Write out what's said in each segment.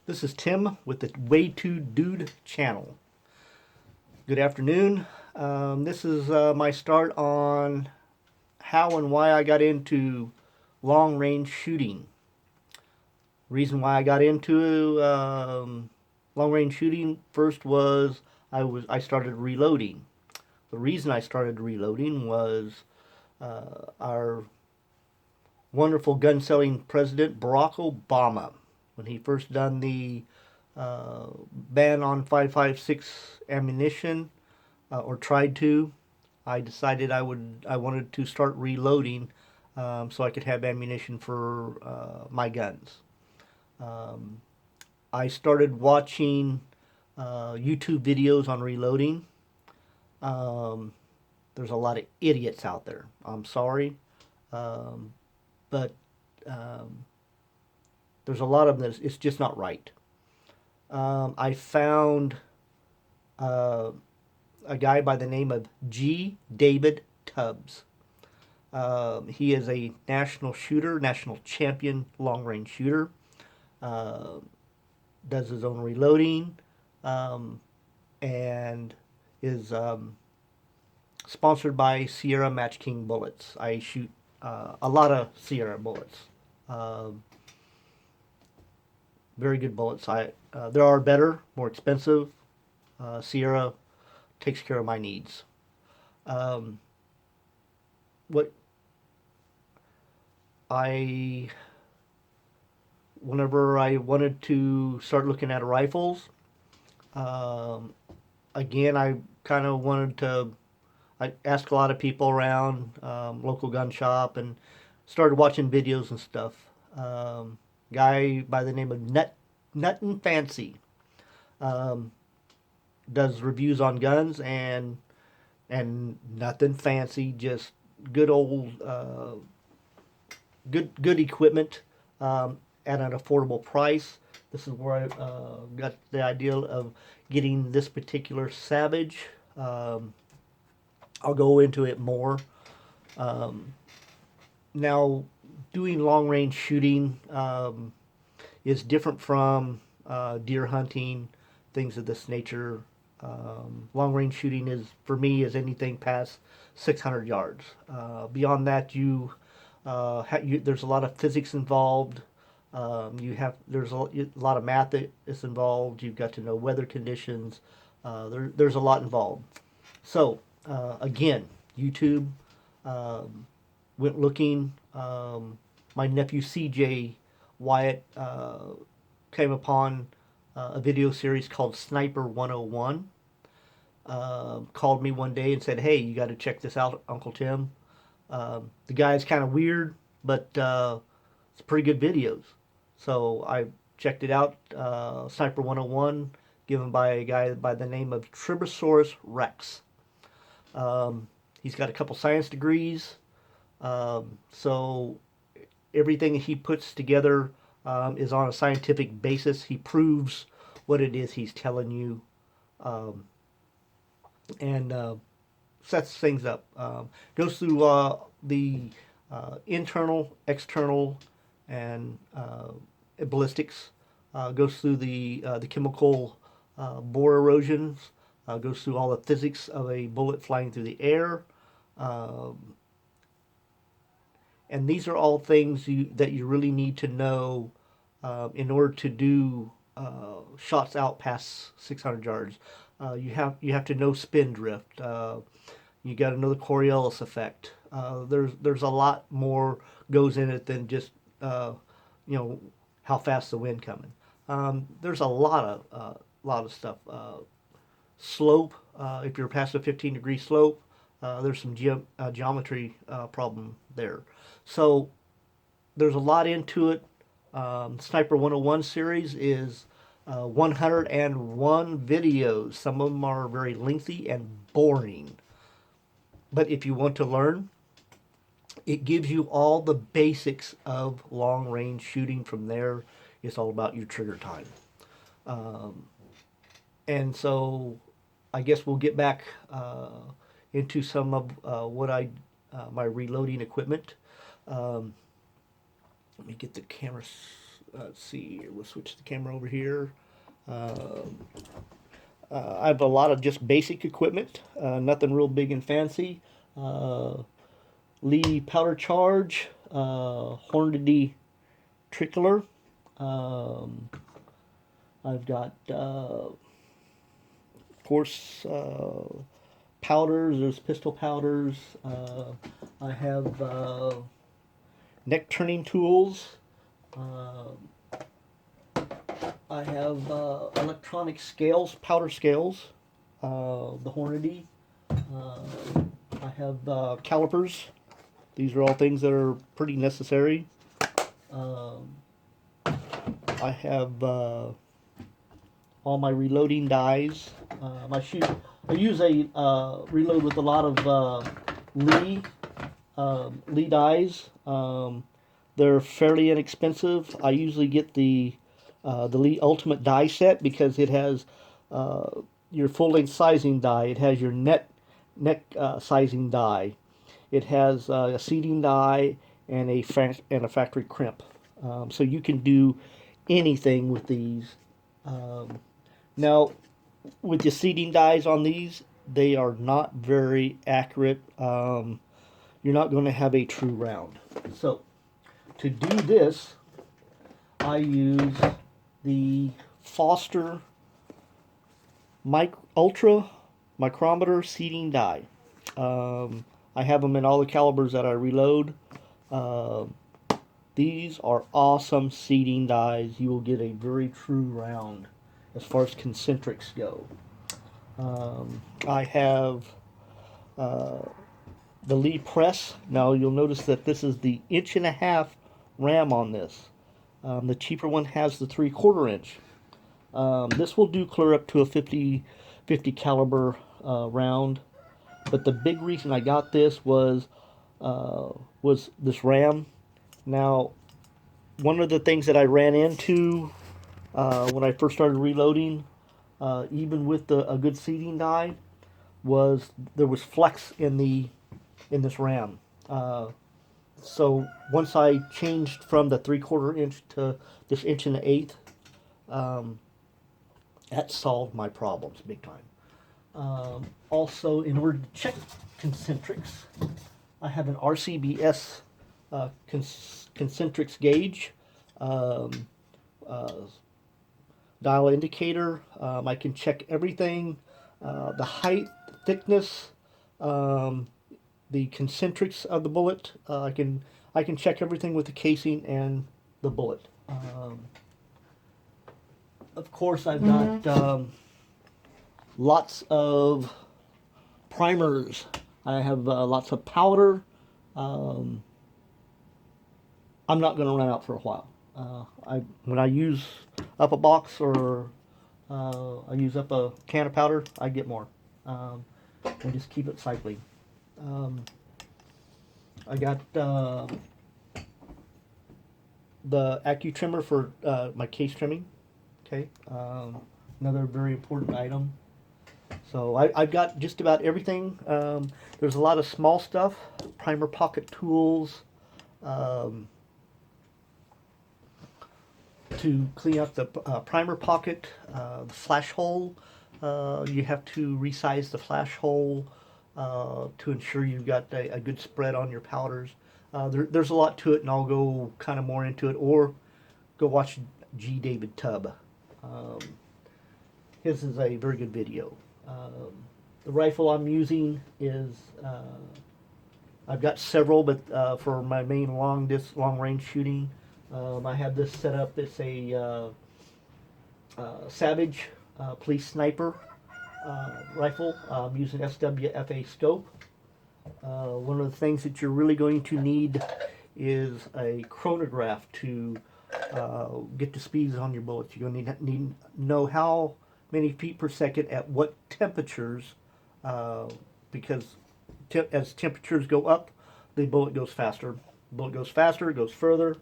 This is Tim with the Way Too Dude channel. Good afternoon. This is my start on how and why I got into long range shooting. Reason why I got into long range shooting first was I started reloading. The reason I started reloading was our wonderful gun selling president Barack Obama when he first done the ban on 5.56 ammunition, or tried to. I decided I wanted to start reloading, so I could have ammunition for my guns. Um, I started watching YouTube videos on reloading. Um, there's a lot of idiots out there. I'm sorry, um, but um, there's a lot of them that it's just not right. I found uh, a guy by the name of G. David Tubbs. He is a national shooter, national champion long range shooter. Uh, does his own reloading, um, and is sponsored by Sierra Match King bullets. I shoot a lot of Sierra bullets. Uh, Very good bullets. There are better, more expensive. Sierra takes care of my needs. Um, what I Whenever I wanted to start looking at rifles, um, again, I kind of wanted to. I asked a lot of people around, local gun shop, and started watching videos and stuff. Guy by the name of Nut and Fancy um, does reviews on guns and nothing fancy, just good old good equipment, at an affordable price. This is where I got the idea of getting this particular Savage. Um, I'll go into it more. Um, Now, doing long range shooting is different from deer hunting, things of this nature. Long range shooting is, for me, is anything past 600 yards. Beyond that, there's a lot of physics involved. There's a lot of math that is involved. You've got to know weather conditions. There's a lot involved. So again, YouTube, went looking. My nephew CJ Wyatt came upon a video series called Sniper 101. Called me one day and said, "Hey, you got to check this out, Uncle Tim." The guy's kind of weird, but it's pretty good videos. So I checked it out. Sniper 101, given by a guy by the name of Tribosaurus Rex. He's got a couple science degrees, so everything he puts together is on a scientific basis. He proves what it is he's telling you, um, and sets things up. Goes through the internal, external, and ballistics. Goes through the chemical bore erosions. Goes through all the physics of a bullet flying through the air. Um, and these are all things that you really need to know in order to do shots out past 600 yards. You have to know spin drift. You got to know the Coriolis effect. There's a lot more goes in it than just uh, you know how fast the wind coming. There's a lot of stuff. Slope. If you're past a 15-degree slope, there's some geometry problem there. So there's a lot into it. Sniper 101 series is 101 videos. Some of them are very lengthy and boring. But if you want to learn, it gives you all the basics of long range shooting. From there, it's all about your trigger time. Um, and so I guess we'll get back into some of my reloading equipment. Um, Let me get the camera. let's see, we'll switch the camera over here. I have a lot of just basic equipment, nothing real big and fancy. Lee powder charge, Hornady trickler. Um, I've got, of course, powders. There's pistol powders. I have neck turning tools. Uh, I have electronic scales, powder scales, the Hornady. Uh, I have calipers. These are all things that are pretty necessary. Um, I have all my reloading dies. I use a reload with a lot of Lee dies. They're fairly inexpensive. I usually get the Lee Ultimate die set because it has uh, your full length sizing die. It has your neck sizing die. It has a seating die and a factory crimp. So you can do anything with these. Um, Now, with the seating dies on these, they are not very accurate. You're not going to have a true round. So, to do this, I use the Foster Ultra Micrometer seating die. I have them in all the calibers that I reload. Um these are awesome seating dies. You will get a very true round as far as concentrics go. I have uh, the Lee press. Now you'll notice that this is the 1.5" ram on this. The cheaper one has the 3/4 inch. This will do clear up to a 50 caliber round. But the big reason I got this was this ram. Now, one of the things that I ran into when I first started reloading, even with a good seating die, was there was flex in this ram. So once I changed from the 3/4 inch to this 1 1/8, um, that solved my problems big time. Also, in order to check concentrics, I have an RCBS concentrics gauge, um, uh, dial indicator. I can check everything, the height, thickness, um, the concentrics of the bullet. I can check everything with the casing and the bullet. Of course, I've got lots of primers. I have lots of powder. Um, I'm not going to run out for a while. When I use up a box or I use up a can of powder, I get more, and just keep it cycling. Um, I got the AccuTrimmer for my case trimming. Okay, another very important item. So I've got just about everything. There's a lot of small stuff, primer pocket tools, um, to clean up the primer pocket, the flash hole. You have to resize the flash hole to ensure you've got a good spread on your powders. There's a lot to it, and I'll go kind of more into it, or go watch G. David Tubb. Um, his is a very good video. The rifle I'm using is I've got several, but for my main long range shooting, I have this set up. It's a Savage Police Sniper rifle. I'm using SWFA scope. One of the things that you're really going to need is a chronograph to get the speeds on your bullets. You're going to need know how many feet per second at what temperatures, because as temperatures go up, the bullet goes faster. The bullet goes faster, goes further,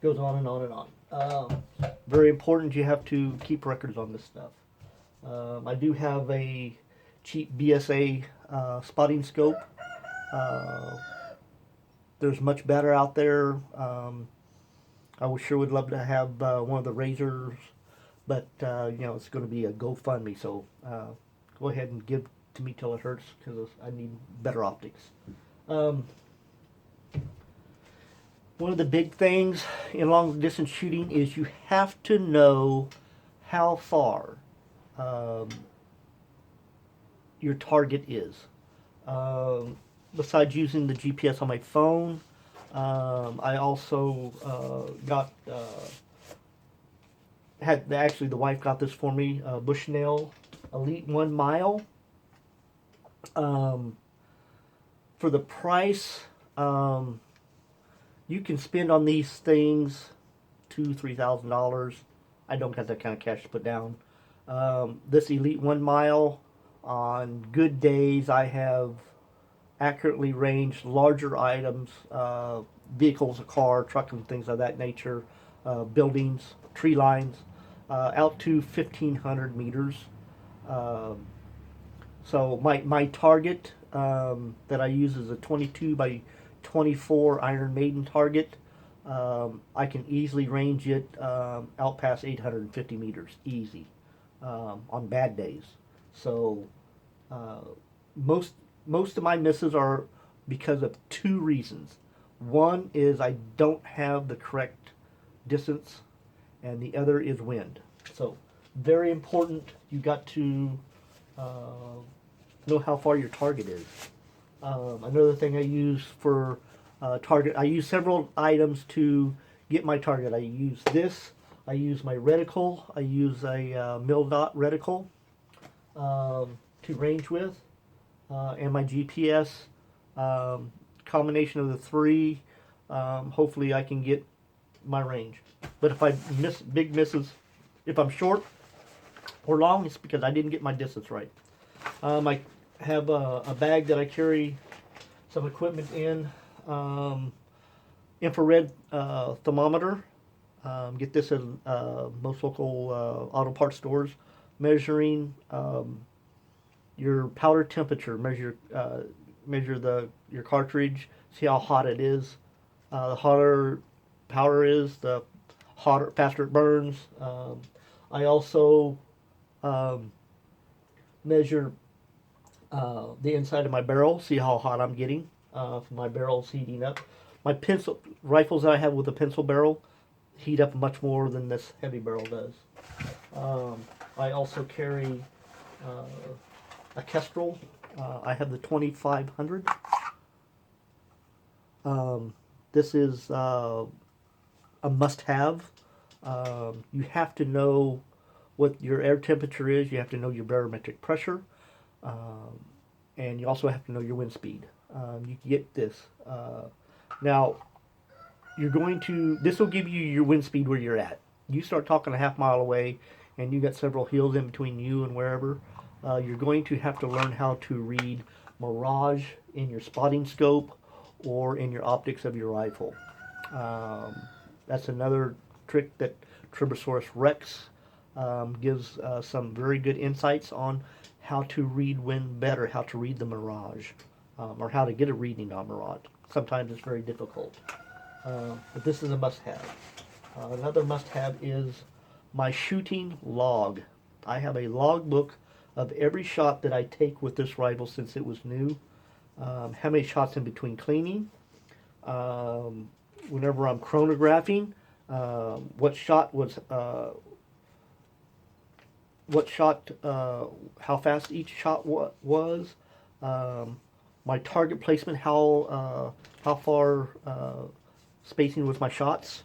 goes on and on and on. Very important. You have to keep records on this stuff. I do have a cheap BSA spotting scope. There's much better out there. I would sure would love to have one of the razors, but it's going to be a GoFundMe. So go ahead and give to me till it hurts because I need better optics. Um, One of the big things in long distance shooting is you have to know how far um, your target is. Um, Besides using the GPS on my phone, I also had actually the wife got this for me, Bushnell Elite 1 Mile. Um, for the price, you can spend on these things $2,000-3,000. I don't have that kind of cash to put down. This Elite 1 Mile, on good days, I have accurately ranged larger items, vehicles, a car, truck, and things of that nature, buildings, tree lines, out to 1,500 meters. Um, so my target that I use is a 22 by 24 Iron Maiden target. I can easily range it out past 850 meters, easy, on bad days. So uh, most most of my misses are because of two reasons. One is I don't have the correct distance, and the other is wind. So very important. You got to uh, know how far your target is. Another thing I use for target, I use several items to get my target. I use this. I use my reticle. I use a mil dot reticle to range with, and my GPS. Combination of the three, hopefully I can get my range. But if I miss big misses, if I'm short or long, it's because I didn't get my distance right. I have a bag that I carry some equipment in, infrared thermometer. Get this at most local auto parts stores, measuring your powder temperature. Measure your cartridge. See how hot it is. The hotter powder is, the faster it burns. I also um, measure the inside of my barrel. See how hot I'm getting. My barrel's heating up. My pencil rifles that I have with a pencil barrel heat up much more than this heavy barrel does. I also carry a Kestrel. I have the 2500. This is a must-have. You have to know what your air temperature is. You have to know your barometric pressure, and you also have to know your wind speed. You can get this. Now, this will give you your wind speed where you're at. You start talking a half mile away, and you got several hills in between you and wherever. You're going to have to learn how to read mirage in your spotting scope or in your optics of your rifle. That's another trick that Tribosaurus Rex gives some very good insights on how to read wind better, how to read the mirage, or how to get a reading on mirage. Sometimes it's very difficult, but this is a must-have. Another must-have is my shooting log. I have a log book of every shot that I take with this rifle since it was new. How many shots in between cleaning, whenever I'm chronographing, how fast each shot was, my target placement, how far spacing with my shots.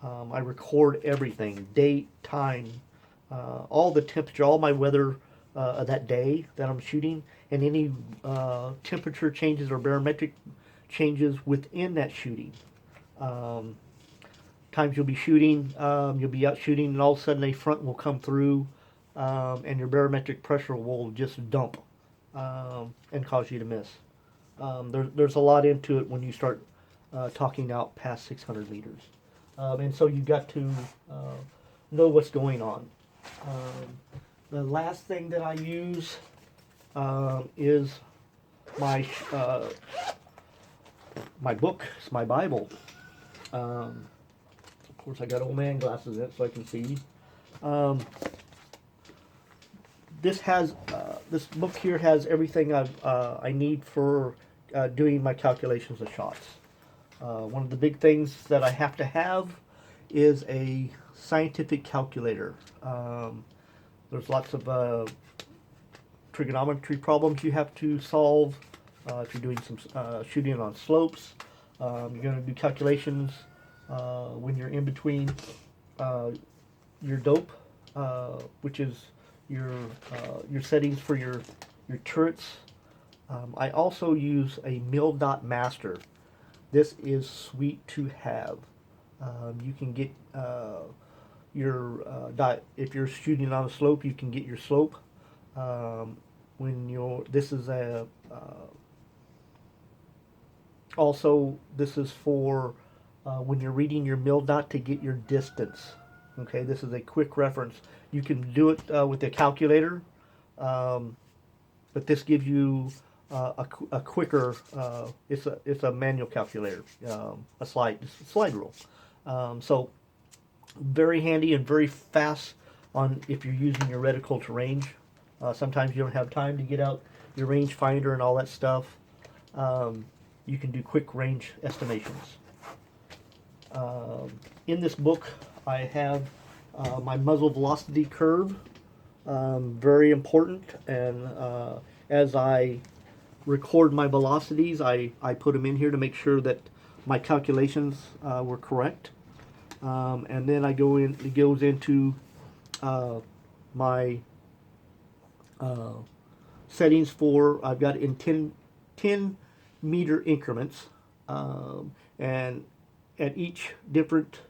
I record everything, date, time, all the temperature, all my weather of that day that I'm shooting, and any temperature changes or barometric changes within that shooting. Times you'll be shooting, you'll be out shooting, and all of a sudden a front will come through, and your barometric pressure will just dump and cause you to miss. There's a lot into it when you start talking out past 600 meters. And so you got to know what's going on. The last thing that I use is my uh, my book. It's my Bible. Of course, I got old man glasses in it so I can see. Um, this book here has everything I need for doing my calculations of shots. One of the big things that I have to have is a scientific calculator. There's lots of trigonometry problems you have to solve if you're doing some shooting on slopes. You're going to do calculations when you're in between your dope, which is your settings for your turrets. I also use a Mil-Dot Master. This is sweet to have. You can get your dot if you're shooting on a slope. You can get your slope. When you're this is a also this is for when you're reading your Mil-Dot to get your distance. Okay, this is a quick reference. You can do it with a calculator, but this gives you a quicker. It's a manual calculator, a slide rule. So very handy and very fast on if you're using your reticle to range. Sometimes you don't have time to get out your range finder and all that stuff. You can do quick range estimations. In this book, I have my muzzle velocity curve, very important, and as I record my velocities, I put them in here to make sure that my calculations were correct. And then I go in, it goes into my settings for, I've got in 10 meter increments, and at each different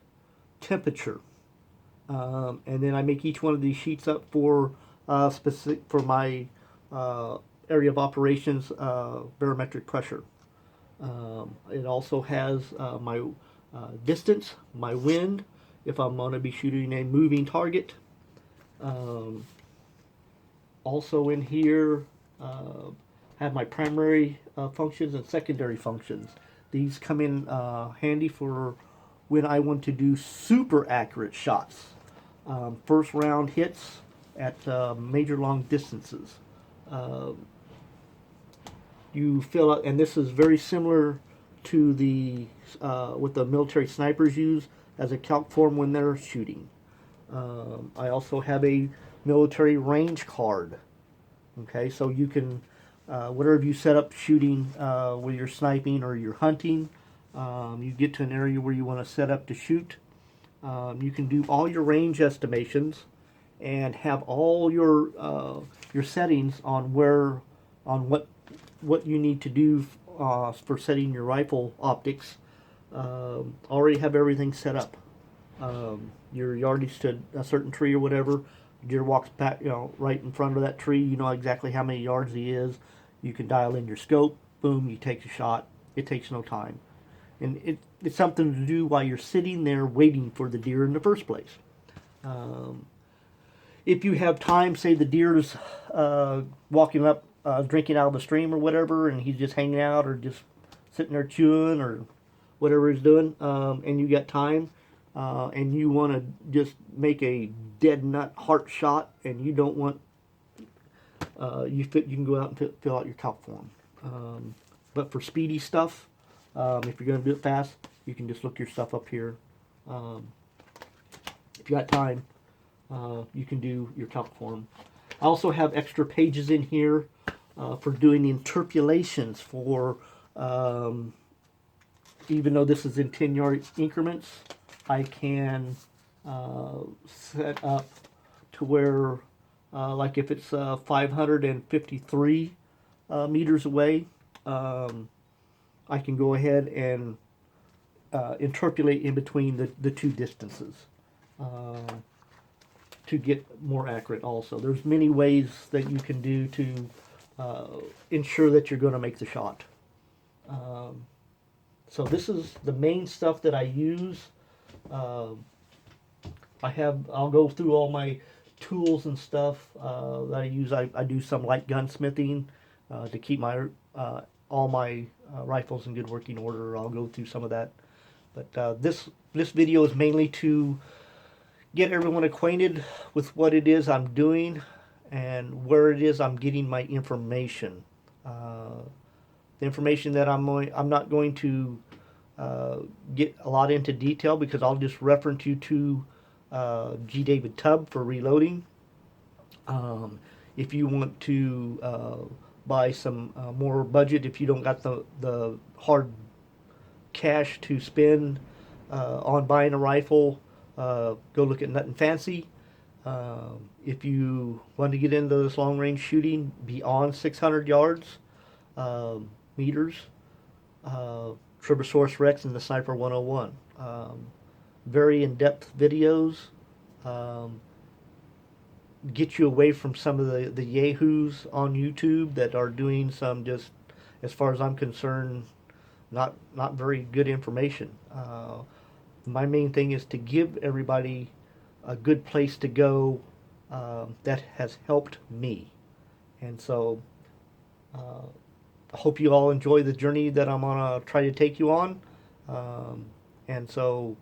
temperature. And then I make each one of these sheets up for specific for my area of operations barometric pressure. It also has my distance, my wind, if I'm going to be shooting a moving target. Also in here, have my primary functions and secondary functions. These come in handy for when I want to do super accurate shots. First round hits at major long distances. You fill out, and this is very similar to the what the military snipers use as a calc form when they're shooting. I also have a military range card. Okay, so you can whatever you set up shooting whether you're sniping or you're hunting, you get to an area where you want to set up to shoot. You can do all your range estimations and have all your settings on what you need to do for setting your rifle optics. Already have everything set up. Your yardage to a certain tree or whatever. Deer walks back, right in front of that tree. You know exactly how many yards he is. You can dial in your scope. Boom, you take a shot. It takes no time, and it's something to do while you're sitting there waiting for the deer in the first place. If you have time, say the deer's walking up, drinking out of the stream or whatever, and he's just hanging out or just sitting there chewing or whatever he's doing, and you got time, and you want to just make a dead nut heart shot, and you don't want you can go out and fill out your calc form. But for speedy stuff, if you're going to do it fast, you can just look your stuff up here. If you got time, you can do your calc form. I also have extra pages in here for doing interpolations for, even though this is in 10-yard increments, I can set up to where, like if it's 553 meters away, I can go ahead and interpolate in between the two distances to get more accurate also. There's many ways that you can do to ensure that you're going to make the shot. So this is the main stuff that I use. I'll go through all my tools and stuff that I use. I do some light gunsmithing to keep my all my rifles in good working order. I'll go through some of that But this video is mainly to get everyone acquainted with what it is I'm doing and where it is I'm getting my information. The information that I'm not going to get a lot into detail because I'll just reference you to G. David Tubb for reloading. If you want to buy some more budget, if you don't got the hard cash to spend on buying a rifle, go look at Nothing Fancy. If you want to get into this long range shooting beyond 600 yards, meters, Tribosaurus Rex and the Sniper 101. Very in-depth videos. Get you away from some of the yahoos on YouTube that are doing some, just as far as I'm concerned, not very good information. My main thing is to give everybody a good place to go that has helped me. And so I hope you all enjoy the journey that I'm going to try to take you on. And so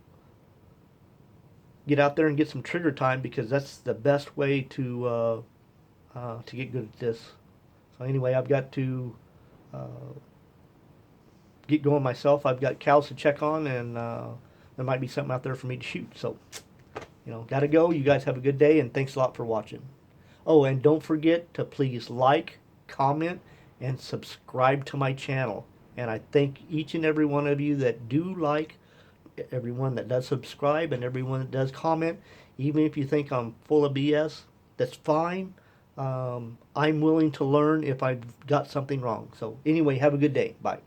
get out there and get some trigger time, because that's the best way to get good at this. So anyway, I've got to get going myself. I've got cows to check on, and there might be something out there for me to shoot. So, gotta go. You guys have a good day, and thanks a lot for watching. Oh, and don't forget to please like, comment, and subscribe to my channel. And I thank each and every one of you that do like, everyone that does subscribe, and everyone that does comment. Even if you think I'm full of BS, that's fine. I'm willing to learn if I've got something wrong. So anyway, have a good day. Bye.